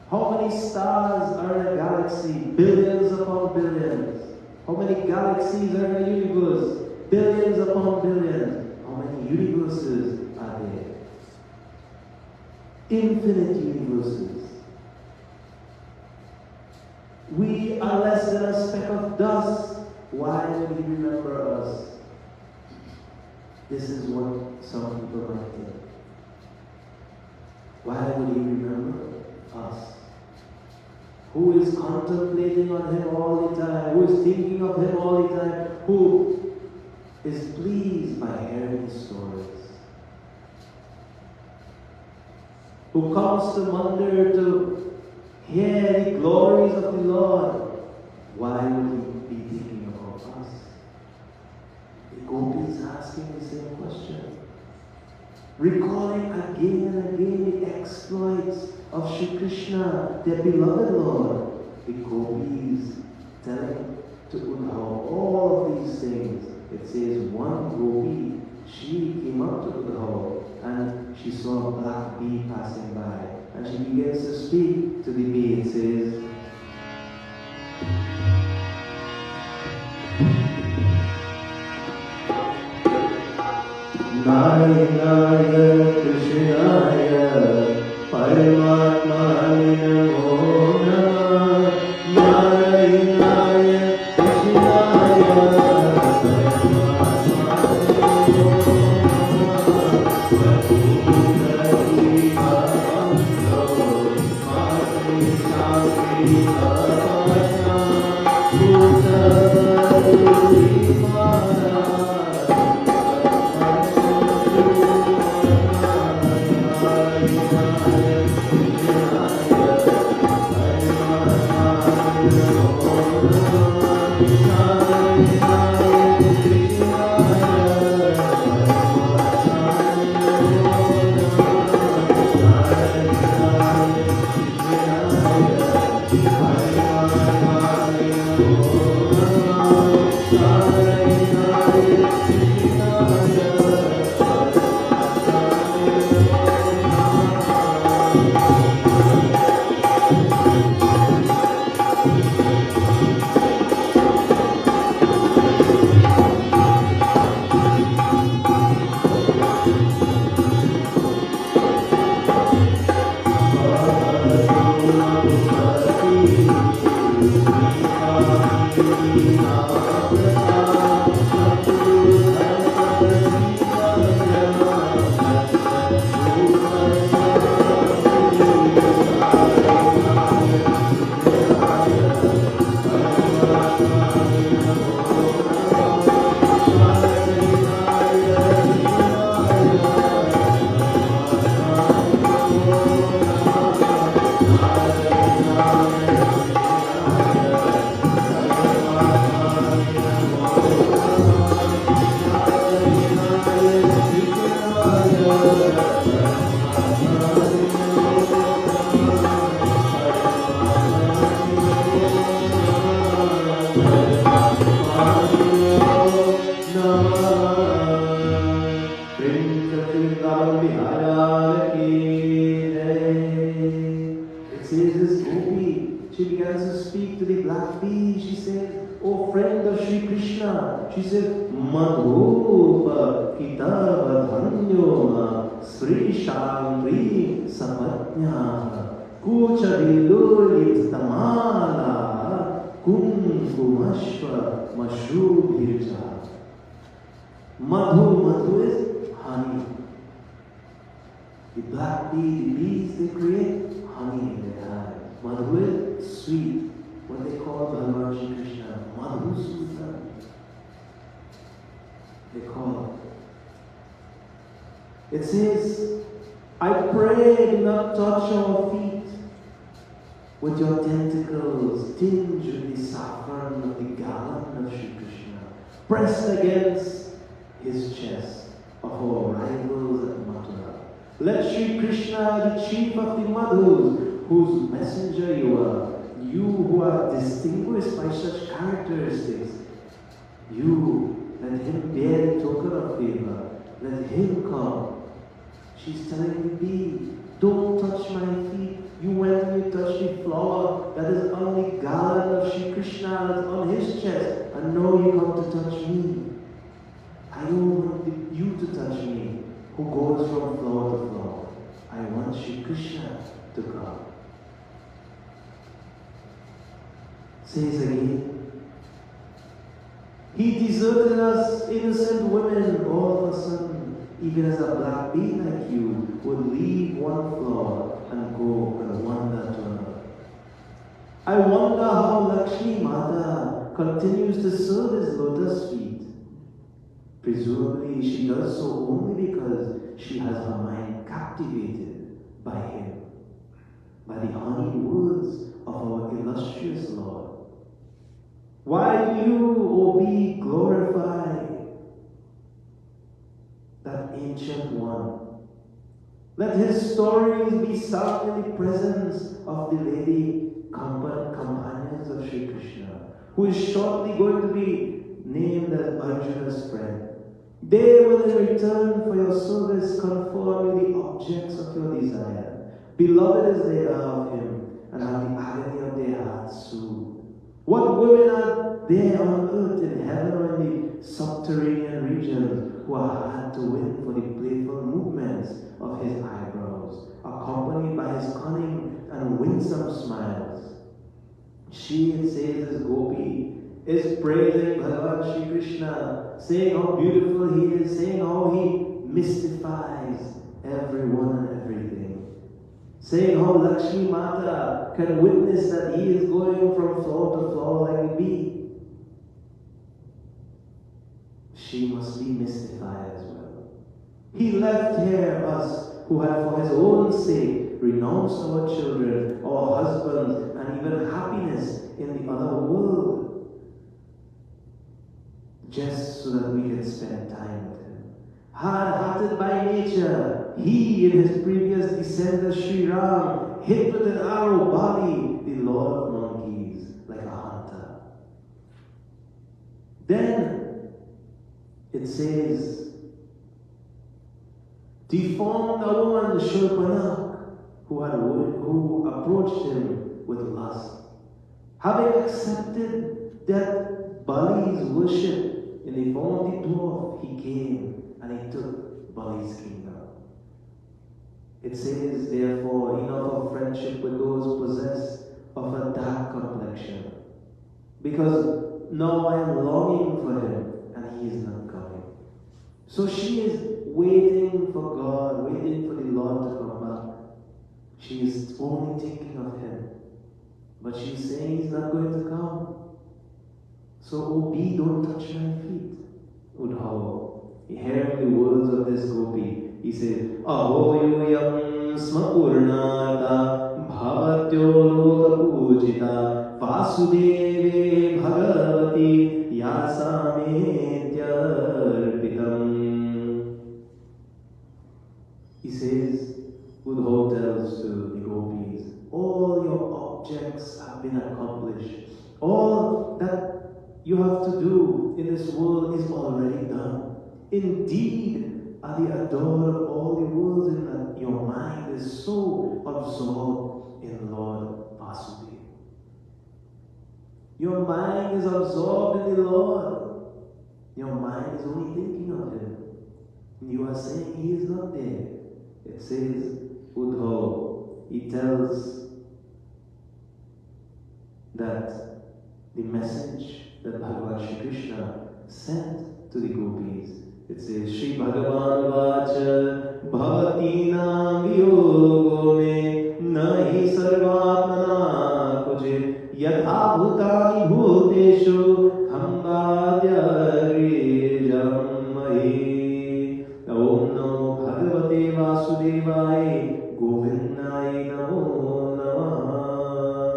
How many stars are in a galaxy? Billions upon billions. How many galaxies are in the universe? Billions upon billions. How many universes are there? Infinite universes. We are less than a speck of dust. Why would he remember us? This is what some people might think. Why would he remember us? Who is contemplating on him all the time? Who is thinking of him all the time? Who is pleased by hearing his stories? Who comes to Mandir to hear the glories of the Lord? Why would he be thinking about us? The gopis asking the same question. Recalling again and again the exploits of Shri Krishna, their beloved Lord. The gopis telling to Uddhava, all of these things. It says one gopi, she came up to Uddhava and she saw a black bee passing by and she begins to speak to the bee. It says, Narayana Krishnaya Paramatmane Namo Namah Narayana Krishnaya She said, Madhupa Kitava Dhanyoma Sri Shantri Sapatnya Kucha Vilulit Tamala Kumkumashva Mashubhirja. Madhu is honey. The black bee, the bees, they create honey in their hive. Madhu is sweet. What they call Bhagavan Shri Krishna. Madhu Sutta. They call it. It says, I pray do not touch our feet with your tentacles tinged with the saffron of the garland of Shri Krishna, pressed against his chest of our rivals at Mathura. Let Shri Krishna, the chief of the Madhus, whose messenger you are, you who are distinguished by such characteristics, you, let him bear the token of favor. Let him come. She's telling the bee, don't touch my feet. You went and you touched the flower that is on the garland of Shri Krishna, that's on his chest, and now you come to touch me. I don't want you to touch me, who goes from flower to flower. I want Shri Krishna to come. Says again, he deserted us, innocent women, all of a sudden, even as a black bee like you would leave one flower and go and wander to another. I wonder how Lakshmi Mata continues to serve his lotus feet. Presumably she does so only because she has her mind captivated by him, by the honeyed words of our illustrious Lord. While you, O bee, glorify that ancient one, let his stories be sung in the presence of the lady companions of Shri Krishna, who is shortly going to be named as Arjuna's friend. They will in return for your service confer you the objects of your desire. Beloved as they are of him, and have the agony of their hearts soon. What women are there on earth, in heaven, or in the subterranean regions, who are hard to win for the playful movements of his eyebrows, accompanied by his cunning and winsome smiles. She, it says, this gopi, is praising Bhagavan Shri Krishna, saying how beautiful he is, saying how he mystifies everyone and everything, saying how Lakshmi Mata can witness that he is going from floor to floor like a bee. She must be mystified as well. He left here us who had for his own sake renounced our children, our husbands, and even happiness in the other world, just so that we can spend time with him. Hard-hearted by nature, he in his previous descent as Sri Ram hit with an arrow body the Lord of monkeys like a hunter. Then it says, deformed a woman, Shurpanak, who approached him with lust. Having accepted that Bali's worship in the form of the dwarf, he came and he took Bali's kingdom. It says, therefore, enough of friendship with those possessed of a dark complexion, because now I am longing for him and he is not coming. So she is waiting for God, waiting for the Lord to come back. She is only thinking of him, but she is saying he's not going to come. So, O bee, don't touch my feet. Uddhava, hearing the words of this gopi, he says, Ahoyam smapurnata bhavatyo loka pujita vasudeve bhagavati yasametyarpitam. He says, Uddhava tells to the gopis, all your objects have been accomplished. All that you have to do in this world is already done. Indeed, are the adored of all the worlds, in that your mind is so absorbed in Lord Vasudeva. Your mind is absorbed in the Lord. Your mind is only thinking of him. You are saying he is not there. It says, Uddhava, he tells that the message that Bhagavan Shri Krishna sent to the gopis. It says, Shri Bhagavan Vacha Bhavatina Viyogo Me Nahi Sarvatmana Kujit Yatha Bhutani Bhuteshu Hambadya Grijam Mahi. Om Namo Bhagavate Vasudevaya Govindaya Namo Namah.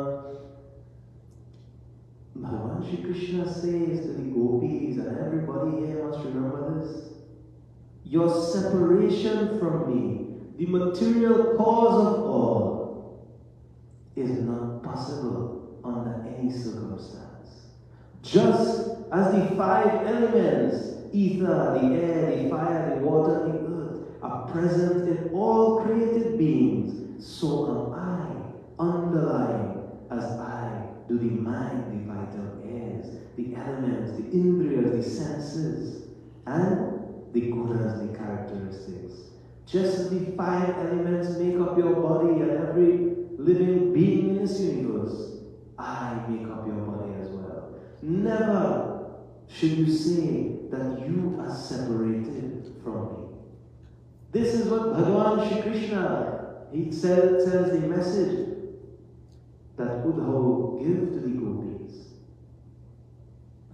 Bhagavan Shri Krishna says to the gopis, and everybody here must remember this, your separation from me, the material cause of all, is not possible under any circumstance. Just as the five elements, ether, the air, the fire, the water, the earth, are present in all created beings, so am I, underlying as I do the mind, the vital airs, the elements, the indriyas, the senses, and the gunas, the characteristics. Just as the five elements make up your body and every living being in this universe, I make up your body as well. Never should you say that you are separated from me. This is what Bhagavan Shri Krishna, he tells the message that Uddhava give to the gopis.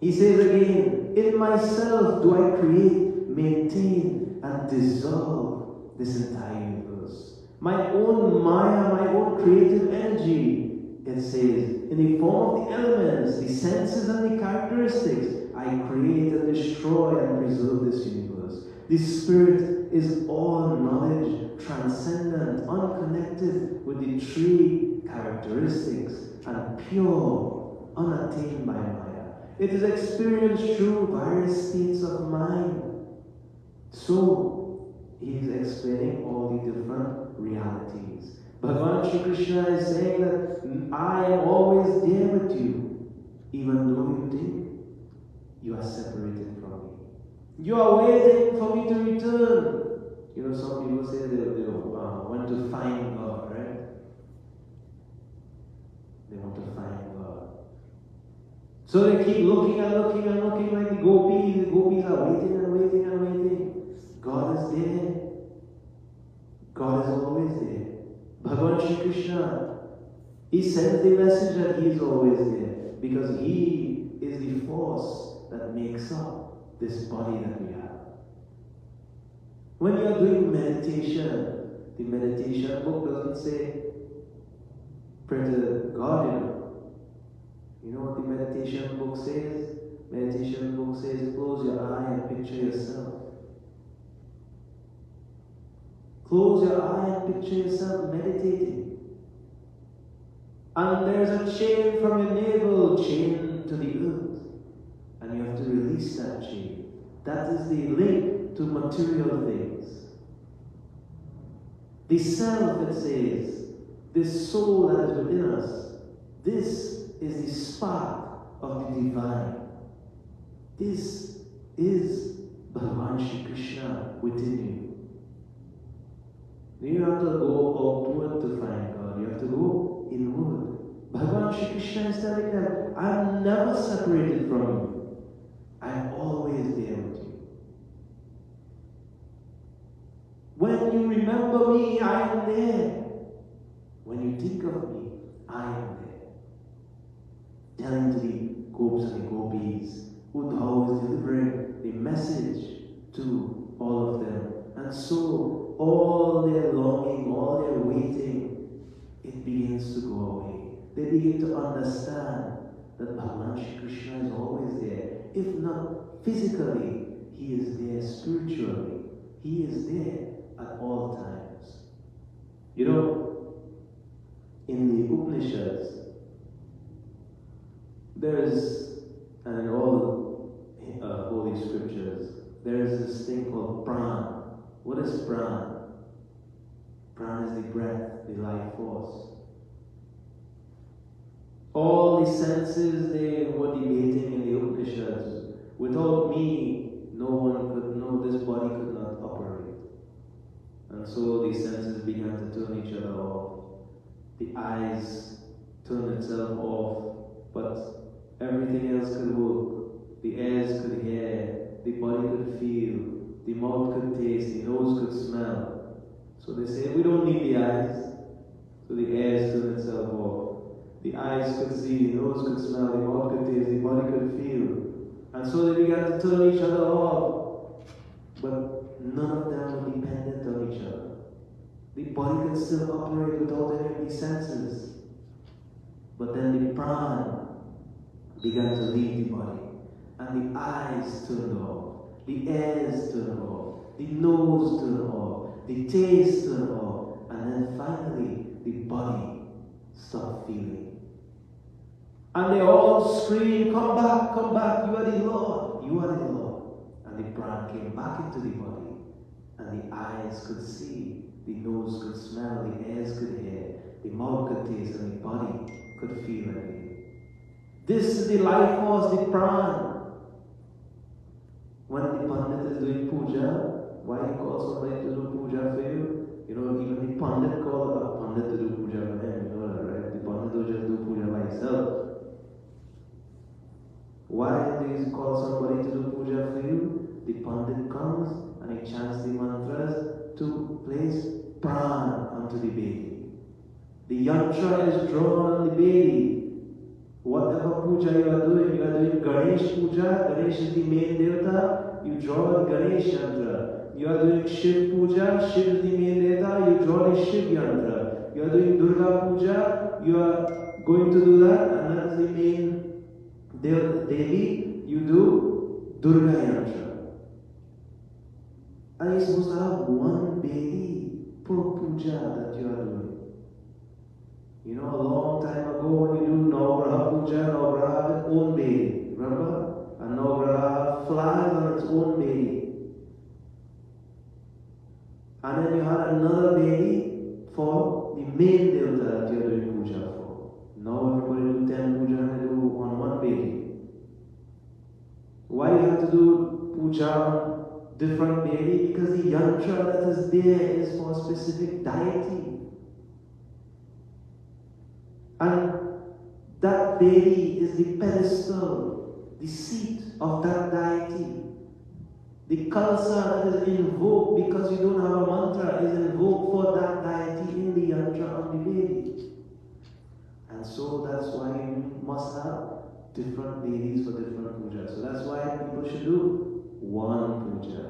He says again, in myself do I create, maintain, and dissolve this entire universe. My own Maya, my own creative energy, it says, in the form of the elements, the senses and the characteristics, I create and destroy and preserve this universe. The spirit is all knowledge, transcendent, unconnected with the three characteristics, and pure, unattained by Maya. It is experienced through various states of mind. So, he is explaining all the different realities. Bhagavan Shri Krishna is saying that I am always there with you, even though you think you are separated from me. You are waiting for me to return. You know, some people say they want to find God, right? They want to find God. So they keep looking and looking and looking like the gopis. The gopis are waiting and waiting and waiting. God is there. God is always there. Bhagavan Shri Krishna, he sends the message that he is always there because he is the force that makes up this body that we have. When you are doing meditation, the meditation book doesn't say pray to God, you know. You know what the meditation book says? Meditation book says close your eye and picture yourself. Close your eye and picture yourself meditating. And there's a chain from your navel, chain to the earth. And you have to release that chain. That is the link to material things. The self, it says, this soul that is within us, this is the spark of the divine. This is Bhagavan Shri Krishna within you. You have to go outward to find God. You have to go inward. Bhagavan Shri Krishna is telling them, I am never separated from you. I am always there with you. When you remember me, I am there. When you think of me, I am there. Telling to the gopis and the gopis, Uddhava is delivering the message to all of them. And so, all their longing, all their waiting, it begins to go away. They begin to understand that Bhagavan Shri Krishna is always there. If not physically, he is there spiritually. He is there at all times. You know, in the Upanishads, there is, and in all holy scriptures, there is this thing called prana. What is prana? Prana is the breath, the life force. All the senses, they were debating in the Upanishads. Without me, no this body could not operate. And so the senses began to turn each other off. The eyes turned itself off, but everything else could work. The ears could hear, the body could feel, the mouth could taste, the nose could smell. So they say, we don't need the eyes. So the ears turned itself off. The eyes could see, the nose could smell, the mouth could taste, the body could feel. And so they began to turn each other off. But none of them were dependent on each other. The body could still operate without any of the senses. But then the prana began to leave the body. And the eyes turned off. The ears turned off. The nose turned off. The taste turned off. And then finally, the body stopped feeling. And they all screamed, come back, you are the Lord, you are the Lord. And the prana came back into the body. And the eyes could see, the nose could smell, the ears could hear, the mouth could taste, and the body could feel again. This is the life force, the prana. When the pandit is doing puja, why you call somebody to do puja for you? You know, even the pandit called a pandit to do puja for him, you know that, right? The pandit will just do puja by himself. Why do you call somebody to do puja for you? The pandit comes and he chants the mantras to place prana onto the baby. The yantra is drawn on the baby. Whatever puja you are doing Ganesh puja, Ganesh is the main devata, you draw the Ganesh yantra. You are doing Shiv puja, Shiv is the main devata, you draw the Shiv yantra. You are doing Durga puja, you are going to do that, and that is the main Devi, you do Durga yantra. And you're supposed to have one baby per puja that you are doing. You know, a long time ago when you do Navagraha puja, Navagraha had its own baby. Remember? And Navagraha flies on its own bedi. And then you had another bedi for the main devata that you're doing puja for. Now everybody do 10 puja and they do on one bedi. Why you have to do puja on different bedi? Because the yantra that is there is for a specific deity. And that deity is the pedestal, the seat of that deity. The kalsa that is invoked because you don't have a mantra is invoked for that deity in the yantra on the deity. And so that's why you must have different deities for different pujas. So that's why people should do one puja.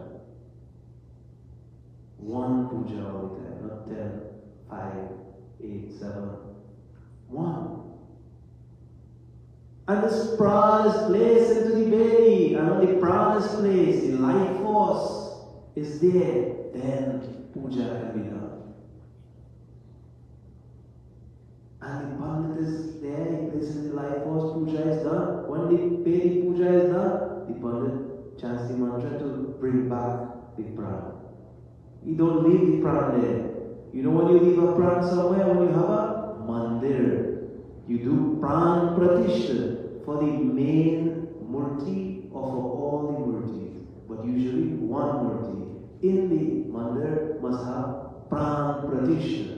One puja all the time, not 10, 5, 8, 7. One. And this prana is placed into the belly, and when the prana is placed, the life force is there, then puja can be done. And the pandit is there, he places the life force, puja is done. When the belly puja is done, the pandit chants the mantra to bring back the prana. You don't leave the prana there. You know when you leave a prana somewhere, when you have a mandir, you do pran pratishta for the main murti or for all the murtis, but usually one murti. In the mandir must have pran pratishta.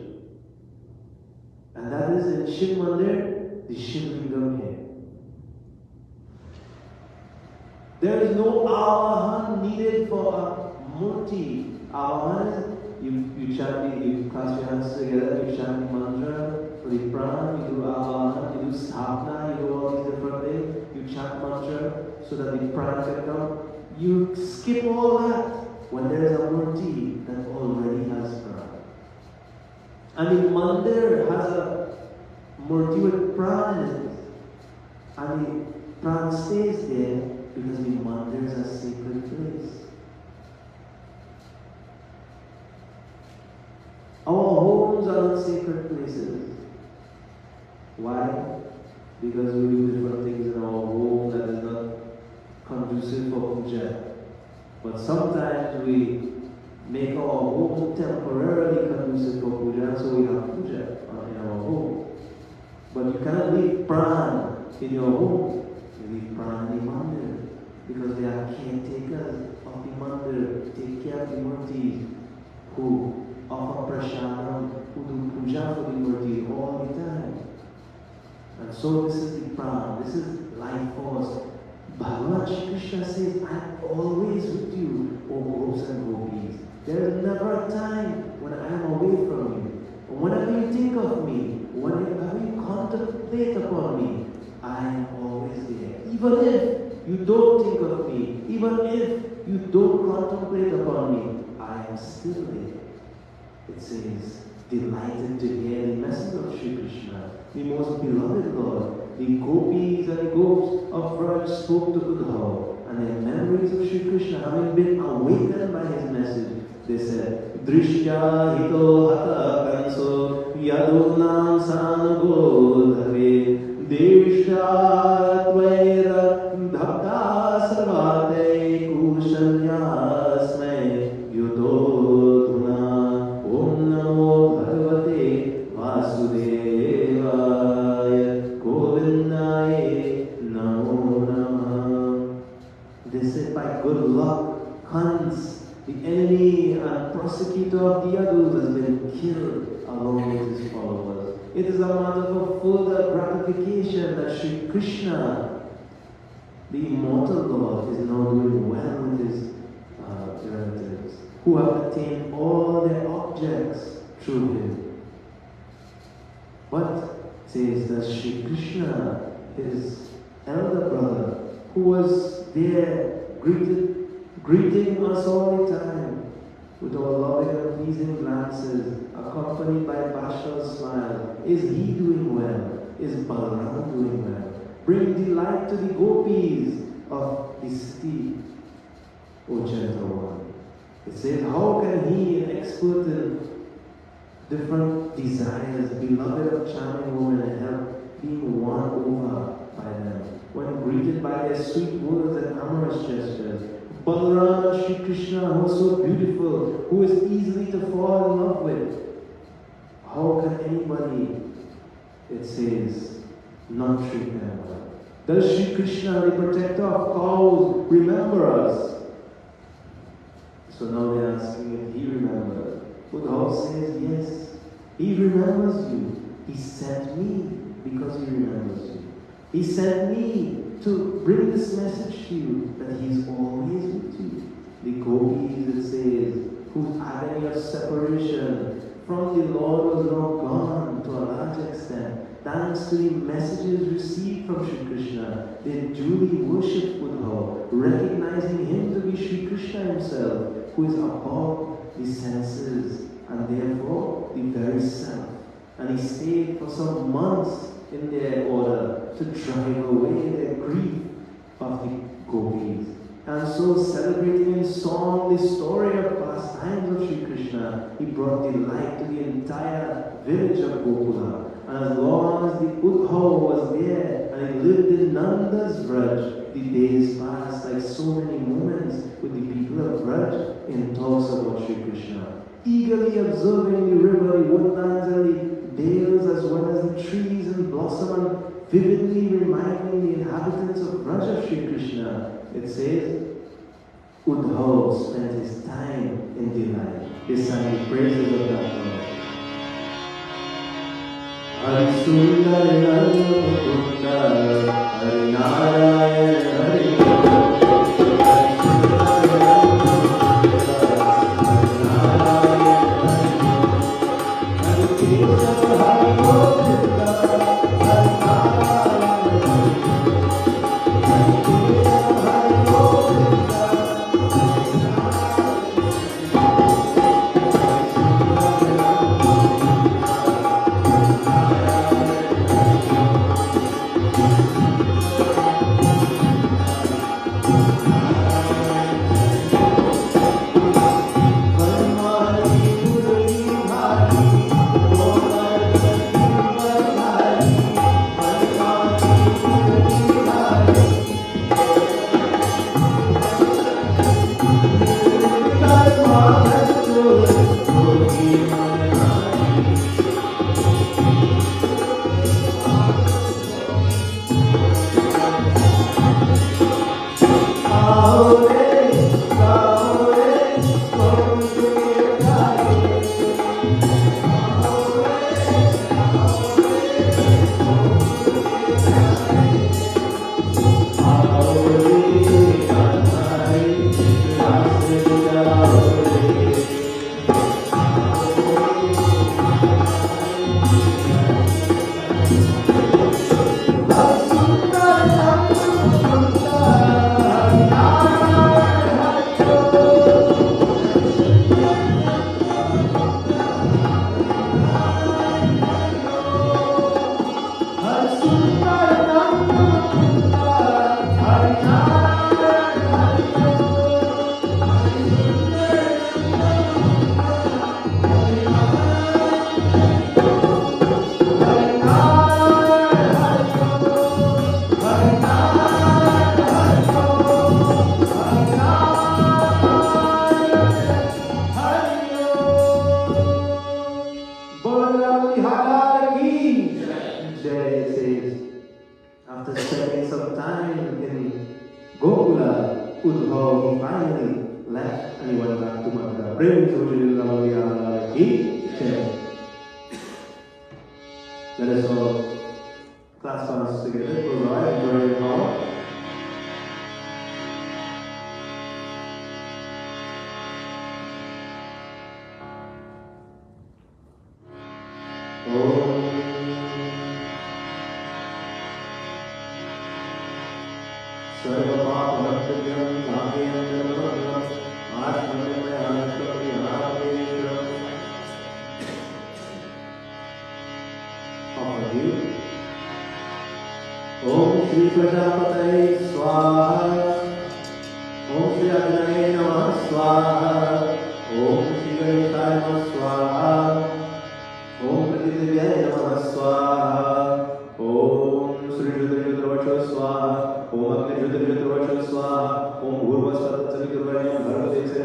And that is in Shiv Mandir, the Shiv Lingam here. There is no avahan needed for a murti. Avahan is you chant you clasp your hands together, you chant the mantra for the prana, you do avahan, you do sthapna, you do all these different things, you chant mantra so that the prana can come. You skip all that when there is a murti that already has prana. And the mandir has a murti with prana in it. And the prana stays there because the mandir is a sacred place. Our homes are not sacred places. Why? Because we do different things in our home that is not conducive for puja. But sometimes we make our home temporarily conducive for puja, so we have puja in our home. But you cannot leave prana in your home. You leave prana in the mandir, because they are caretakers of the mandir, take care of the murtis who offer prasadam, who do puja for the murti all the time. And so this is the prana, this is life force. Bhagavan Shri Krishna says, I am always with you, O gopis and gopis. There is never a time when I am away from you. And whenever you think of me, whenever you contemplate upon me, I am always there. Even if you don't think of me, even if you don't contemplate upon me, I am still there. It says, delighted to hear the message of Shri Krishna, the most beloved Lord. The gopis and the gops of Vraj spoke to Uddhava, and their memories of Shri Krishna having been awakened by his message, they said, Drishya hito hata kanso yadunam sanubodhave Deshya tvaira bhakta sarvate kushanyasme yudodhuna om namo bhagavate vasudevaya govindaya namo namah. They said by good luck, Hans, the enemy and prosecutor of the Yadus, has been killed along with his followers. It is a matter for further gratification that Sri Krishna, the immortal Lord, is now doing well with his relatives, who have attained all their objects through him. But says that Sri Krishna, his elder brother, who was there greeting us all the time with our loving and pleasing glances, accompanied by Bashal's smile. Is he doing well? Is Balaram doing well? Bring delight to the gopis of the city, O gentle one. It says, how can he, an expert in different desires, beloved of charming women, help being won over by them? when greeted by their sweet words and amorous gestures. Balaram and Shri Krishna, who is so beautiful, who is easily to fall in love with. How can anybody, it says, not treat them well? Does Shri Krishna, the protector of cows, remember us? So now they're asking if he remembers. Uddhav says, yes, he remembers you. He sent me because he remembers you. He sent me to bring this message to you, that he is always with you. The gopis, it says, whose agony of separation from the Lord was now gone to a large extent. Thanks to the messages received from Shri Krishna, they duly worship Uddhav, recognizing him to be Shri Krishna himself, who is above the senses and therefore the very self. And he stayed for some months in their order to drive away their grief of the gopis. And so, celebrating in song the story of pastimes of Shri Krishna, he brought delight to the entire village of Gokula. And as long as the Uddhav was there and he lived in Nanda's Vraj, the days passed like so many moments with the people of Vraj in talks about Shri Krishna. Eagerly observing the river, the woodlands and the dales, as well as the trees and blossom, and vividly reminding the inhabitants of Vraj of Shri Krishna. It says, Uddhav spent his time in delight. They sang the praises of that Lord. Hari Sundar Nanda Mukunda, Hari Narayana Hari Let us all clasp our hands together for Lord and glory and power. Om Shri Prajapataye Swaha. Om Shri Agnaye Namah Swaha. Om Shri Ganeshaya Namah Swaha. Om Pratidivyaye Namah Swaha. Om Sri Rudra Swaha.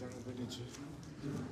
Tell the village.